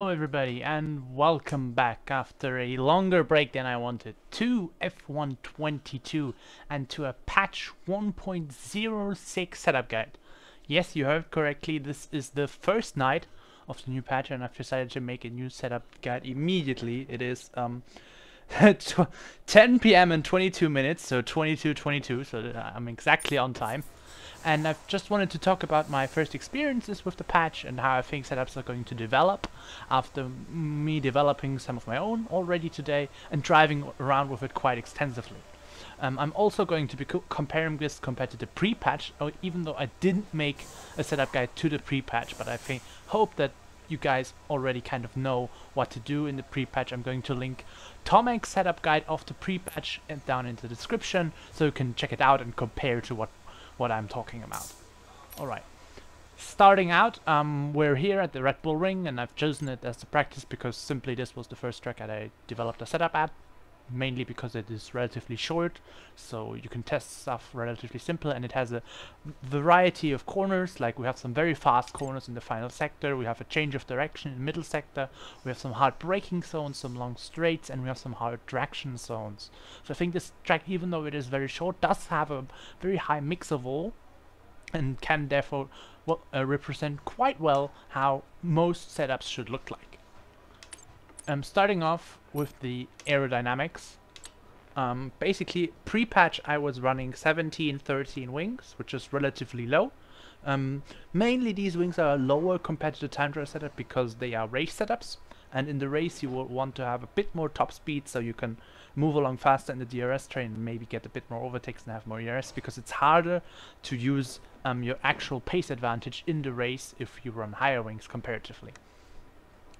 Hello everybody and welcome back after a longer break than I wanted to F122 and to a patch 1.06 setup guide. Yes, you heard correctly, this is the first night of the new patch and I've decided to make a new setup guide immediately. It is 10 p.m. and 22 minutes, so 22:22, so I'm exactly on time. And I've just wanted to talk about my first experiences with the patch and how I think setups are going to develop after me developing some of my own already today and driving around with it quite extensively. I'm also going to be comparing this compared to the pre-patch, even though I didn't make a setup guide to the pre-patch, but I hope that you guys already kind of know what to do in the pre-patch. I'm going to link Tomek's setup guide of the pre-patch down in the description so you can check it out and compare to what I'm talking about. Alright, starting out, we're here at the Red Bull Ring and I've chosen it as the practice because simply this was the first track that I developed a setup at, mainly because it is relatively short, so you can test stuff relatively simple, and it has a variety of corners. Like we have some very fast corners in the final sector, we have a change of direction in the middle sector, we have some hard braking zones, some long straights, and we have some hard traction zones. So I think this track, even though it is very short, does have a very high mix of all and can therefore represent quite well how most setups should look like. Starting off with the aerodynamics. Basically, pre-patch I was running 17-13 wings, which is relatively low. Mainly these wings are lower compared to the time trial setup because they are race setups, and in the race you will want to have a bit more top speed so you can move along faster in the DRS train and maybe get a bit more overtakes and have more ERS, because it's harder to use your actual pace advantage in the race if you run higher wings comparatively,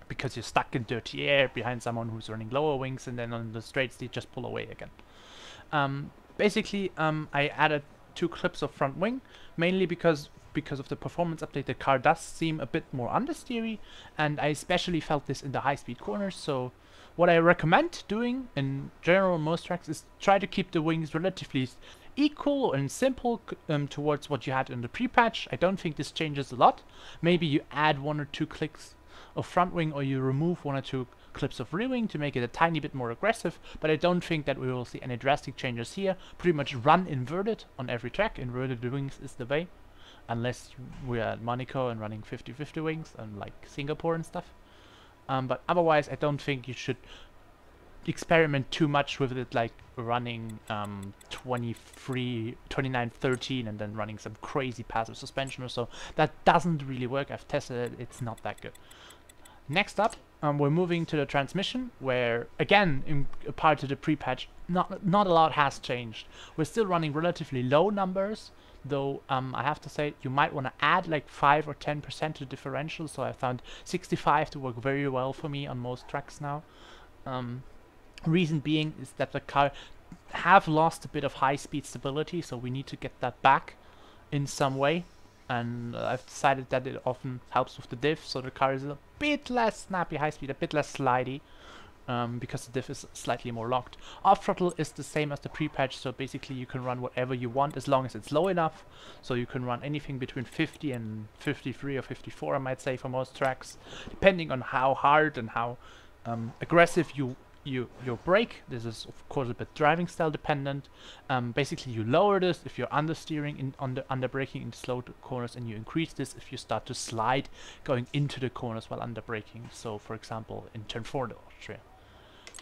because you're stuck in dirty air behind someone who's running lower wings, and then on the straights they just pull away again. Basically, I added 2 clips of front wing, mainly because of the performance update. The car does seem a bit more understeery, and I especially felt this in the high-speed corners. So what I recommend doing in general on most tracks is try to keep the wings relatively equal and simple towards what you had in the pre-patch. I don't think this changes a lot. Maybe you add 1 or 2 clicks of front wing, or you remove 1 or 2 clips of rear wing to make it a tiny bit more aggressive, but I don't think that we will see any drastic changes here. Pretty much run inverted on every track. Inverted wings is the way, unless we're at Monaco and running 50-50 wings and like Singapore and stuff. But otherwise I don't think you should experiment too much with it, like running 29-13 and then running some crazy passive suspension or so. That doesn't really work. I've tested it, it's not that good. Next up, we're moving to the transmission, where again, in part to the pre-patch, not a lot has changed. We're still running relatively low numbers, though I have to say you might want to add like 5 or 10% to the differential. So I found 65 to work very well for me on most tracks now. Reason being is that the car have lost a bit of high-speed stability, so we need to get that back in some way. And I've decided that it often helps with the diff, so the car is a bit less snappy high speed, a bit less slidey, because the diff is slightly more locked. Off throttle is the same as the pre-patch, so basically you can run whatever you want as long as it's low enough. So you can run anything between 50 and 53 or 54, I might say, for most tracks, depending on how hard and how aggressive your brake. This is of course a bit driving style dependent. Basically you lower this if you're understeering under braking in slow corners, and you increase this if you start to slide going into the corners while under braking. So for example in turn 4 in Austria.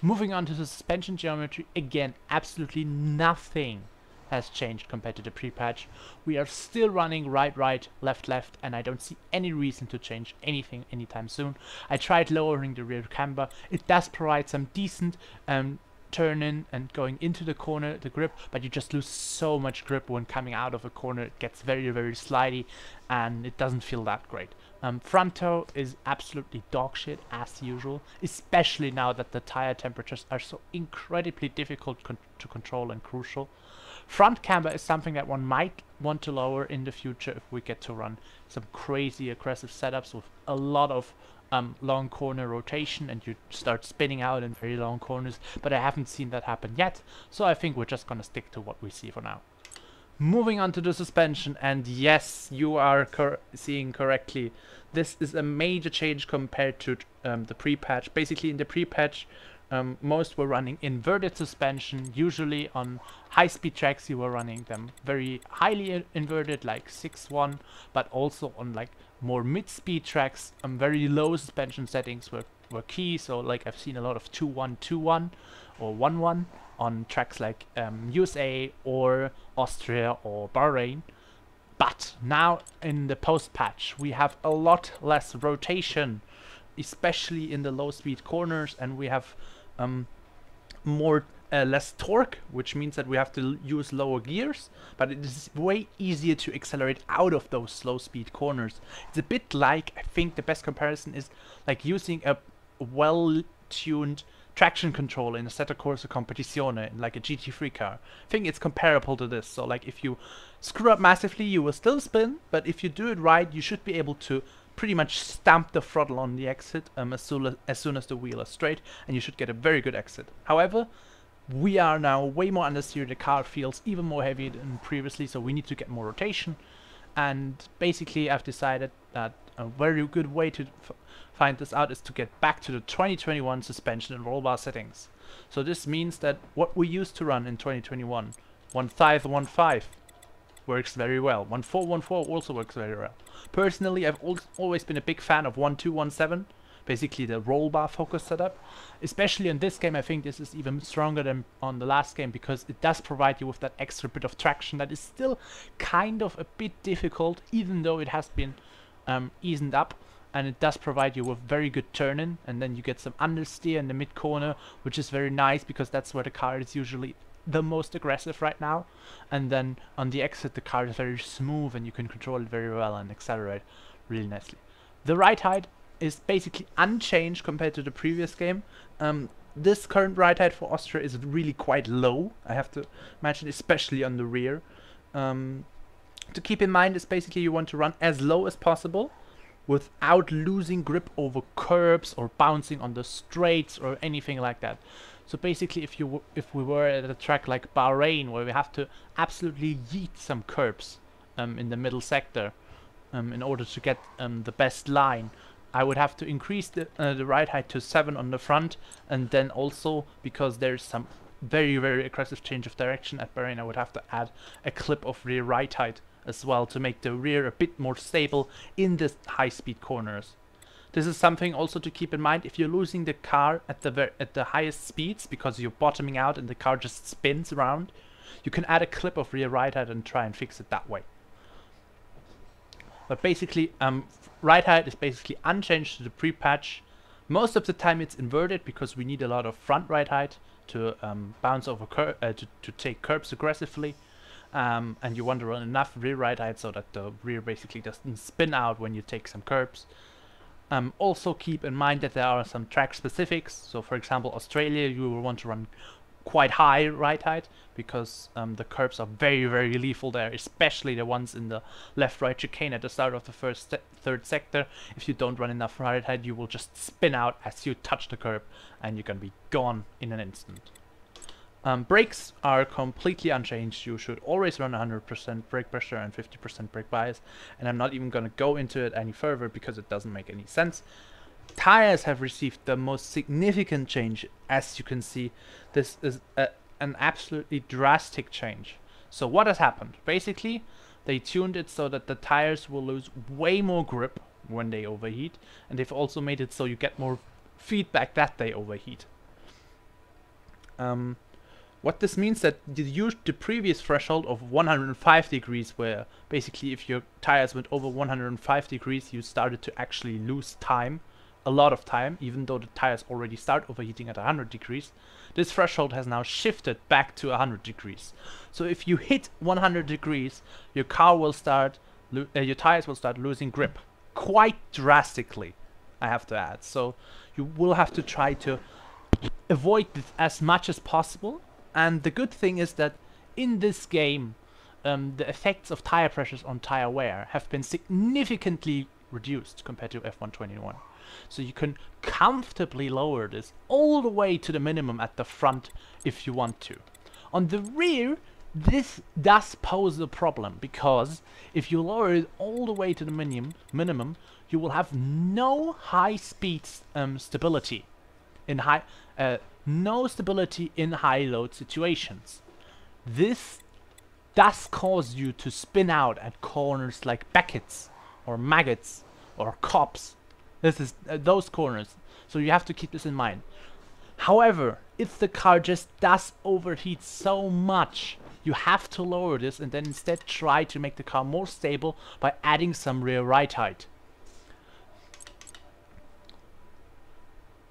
Moving on to the suspension geometry, again absolutely nothing has changed compared to the pre-patch. We are still running right, left, and I don't see any reason to change anything anytime soon. I tried lowering the rear camber. It does provide some decent turn in and going into the corner, the grip, but you just lose so much grip when coming out of a corner. It gets very slidey and it doesn't feel that great. Front toe is absolutely dog shit as usual, especially now that the tire temperatures are so incredibly difficult to control and crucial. Front camber is something that one might want to lower in the future if we get to run some crazy aggressive setups with a lot of long corner rotation and you start spinning out in very long corners, but I haven't seen that happen yet, so I think we're just gonna stick to what we see for now. Moving on to the suspension, and yes, you are seeing correctly. This is a major change compared to the pre-patch. Basically, in the pre-patch, most were running inverted suspension. Usually on high-speed tracks, you were running them very highly inverted, like 6-1, but also on like more mid-speed tracks, very low suspension settings were key. So like I've seen a lot of 2-1, 2-1 or 1-1 on tracks like USA or Austria or Bahrain. But now in the post-patch we have a lot less rotation, especially in the low-speed corners, and we have less torque, which means that we have to use lower gears, but it is way easier to accelerate out of those slow-speed corners. It's a bit like, I think the best comparison is like using a well-tuned traction control in a Assetto Corsa Competizione, in like a GT3 car. I think it's comparable to this. So like if you screw up massively, you will still spin, but if you do it right, you should be able to pretty much stamp the throttle on the exit as soon as the wheel is straight, and you should get a very good exit. However, we are now way more understeer. The car feels even more heavy than previously, so we need to get more rotation. And basically I've decided that a very good way to find this out is to get back to the 2021 suspension and roll bar settings. So this means that what we used to run in 2021, 1.5 works very well. 1.4 also works very well. Personally, I've always been a big fan of 1.2.1.7, basically the roll bar focus setup. Especially in this game, I think this is even stronger than on the last game, because it does provide you with that extra bit of traction that is still kind of a bit difficult, even though it has been eased up. And it does provide you with very good turn-in, and then you get some understeer in the mid-corner, which is very nice because that's where the car is usually the most aggressive right now. And then on the exit the car is very smooth and you can control it very well and accelerate really nicely. The ride height is basically unchanged compared to the previous game. This current ride height for Austria is really quite low, I have to imagine, especially on the rear. To keep in mind is basically you want to run as low as possible without losing grip over curbs or bouncing on the straights or anything like that. So basically if we were at a track like Bahrain, where we have to absolutely yeet some curbs in the middle sector in order to get the best line, I would have to increase the ride height to 7 on the front, and then also, because there's some very, very aggressive change of direction at Bahrain, I would have to add a clip of rear ride height as well to make the rear a bit more stable in the high-speed corners. This is something also to keep in mind if you're losing the car at the highest speeds because you're bottoming out and the car just spins around. You can add a clip of rear ride height and try and fix it that way. But basically, ride height is basically unchanged to the pre-patch. Most of the time it's inverted because we need a lot of front ride height to bounce over to take curbs aggressively. And you want to run enough rear ride height so that the rear basically doesn't spin out when you take some curbs. Also keep in mind that there are some track specifics. So for example, Australia, you will want to run quite high ride height because the curbs are very, very lethal there, especially the ones in the left-right chicane at the start of the third sector. If you don't run enough ride height, you will just spin out as you touch the curb and you're gonna be gone in an instant. Brakes are completely unchanged. You should always run 100% brake pressure and 50% brake bias, and I'm not even going to go into it any further because it doesn't make any sense. Tires have received the most significant change. As you can see, this is an absolutely drastic change. So what has happened? Basically, they tuned it so that the tires will lose way more grip when they overheat, and they've also made it so you get more feedback that they overheat. What this means that the previous threshold of 105 degrees, where basically if your tires went over 105 degrees, you started to actually lose time, a lot of time, even though the tires already start overheating at 100 degrees. This threshold has now shifted back to 100 degrees. So if you hit 100 degrees, your car will start, your tires will start losing grip quite drastically, I have to add. So you will have to try to avoid this as much as possible. And the good thing is that in this game, the effects of tire pressures on tire wear have been significantly reduced compared to F121. So you can comfortably lower this all the way to the minimum at the front if you want to. On the rear, This does pose a problem, because if you lower it all the way to the minimum, you will have no high speed stability in no stability in high load situations. This does cause you to spin out at corners like Beckett's or Maggots or Cops. This is those corners, so you have to keep this in mind. However, if the car just does overheat so much, you have to lower this and then instead try to make the car more stable by adding some rear ride height.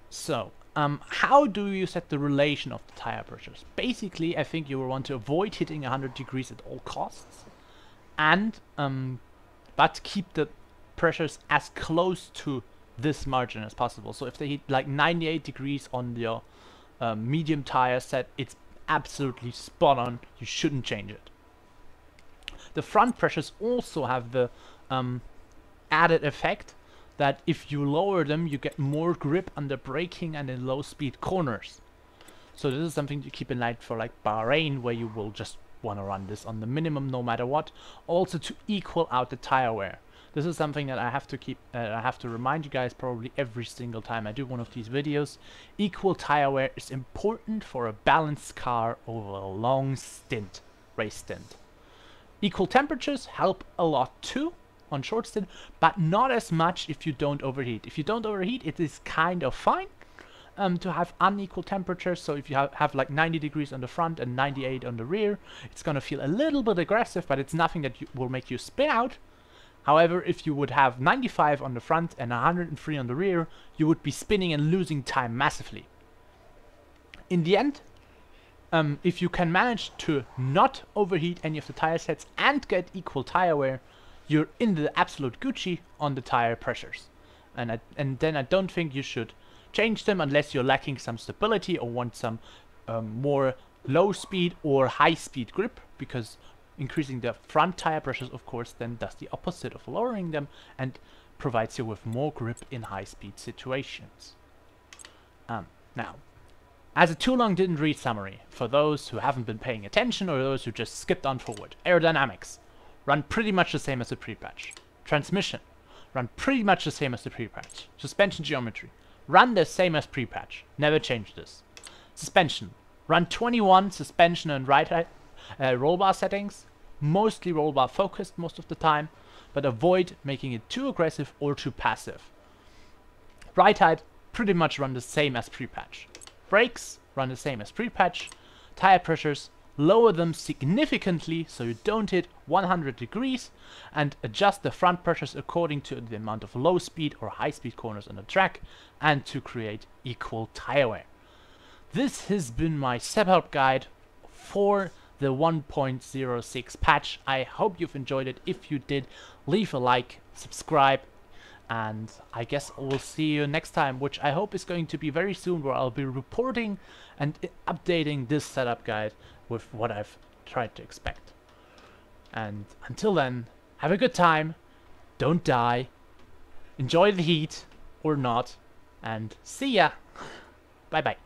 So, how do you set the relation of the tire pressures? Basically, I think you will want to avoid hitting 100 degrees at all costs, and but keep the pressures as close to this margin as possible. So if they hit like 98 degrees on your medium tire set, it's absolutely spot on. You shouldn't change it. The front pressures also have the added effect that if you lower them, you get more grip under braking and in low speed corners. So this is something to keep in mind for like Bahrain, where you will just want to run this on the minimum no matter what. Also to equal out the tire wear. This is something that I have to keep, I have to remind you guys probably every single time I do one of these videos. Equal tire wear is important for a balanced car over a long stint, race stint. Equal temperatures help a lot too on short stint, but not as much if you don't overheat. If you don't overheat, it is kind of fine to have unequal temperatures. So if you have like 90 degrees on the front and 98 on the rear, it's gonna feel a little bit aggressive, but it's nothing that will make you spin out. However, if you would have 95 on the front and 103 on the rear, you would be spinning and losing time massively. In the end, if you can manage to not overheat any of the tire sets and get equal tire wear, you're in the absolute Gucci on the tire pressures. And then I don't think you should change them unless you're lacking some stability or want some more low speed or high speed grip, because increasing the front tire pressures, of course, then does the opposite of lowering them and provides you with more grip in high speed situations. Now, as a too long didn't read summary, for those who haven't been paying attention or those who just skipped on forward: aerodynamics, run pretty much the same as the pre-patch. Transmission, run pretty much the same as the pre-patch. Suspension geometry, run the same as pre-patch. Never change this. Suspension, run 21 suspension and roll bar settings, mostly roll bar focused most of the time, but avoid making it too aggressive or too passive. Ride height, pretty much run the same as pre-patch. Brakes, run the same as pre-patch. Tire pressures, lower them significantly so you don't hit 100 degrees, and adjust the front pressures according to the amount of low speed or high speed corners on the track, and to create equal tire wear. This has been my setup guide for the 1.06 patch. I hope you've enjoyed it. If you did, leave a like, subscribe, and I guess we'll see you next time, which I hope is going to be very soon, where I'll be reporting and updating this setup guide with what I've tried to expect. And until then, have a good time, don't die, enjoy the heat, or not, and see ya! Bye bye.